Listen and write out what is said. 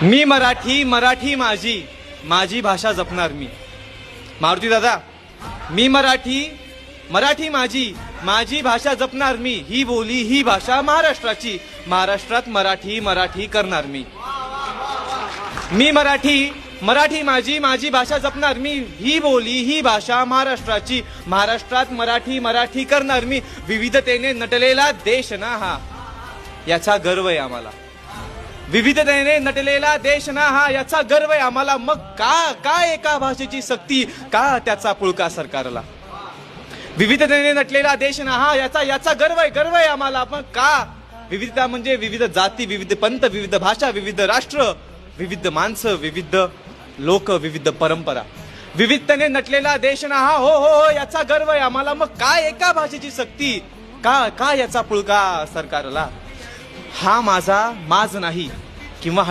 मी मराठी, मराठी माझी, माझी भाषा जपणार मी. मारुती दादा, मी मराठी, मराठी माझी, माझी भाषा जपणार मी. ही बोली ही भाषा महाराष्ट्राची, महाराष्ट्रात मराठी, मराठी करणार मी. मी मराठी, मराठी माझी, माझी भाषा जपणार मी. ही बोली ही भाषा महाराष्ट्राची, महाराष्ट्रात मराठी, मराठी करणार मी. विविधतेने नटलेला देश ना हा, याचा गर्व आहे आम्हाला. विविधतेने नटलेला देश ना हा, याचा गर्व आहे आम्हाला. मग का एका भाषेची सक्ती, का त्याचा पुळका सरकारला. विविधतेने नटलेला देश ना हा, याचा गर्व आहे आम्हाला. पण का विविधता म्हणजे विविध जाती, विविध पंथ, विविध भाषा, विविध राष्ट्र, विविध माणसं, विविध लोक, विविध परंपरा. विविधतेने नटलेला देश ना हा, हो हो हो, याचा गर्व आहे आम्हाला. मग काय एका भाषेची सक्ती, का याचा पुळका सरकारला. हा माझा माज नाही किंवा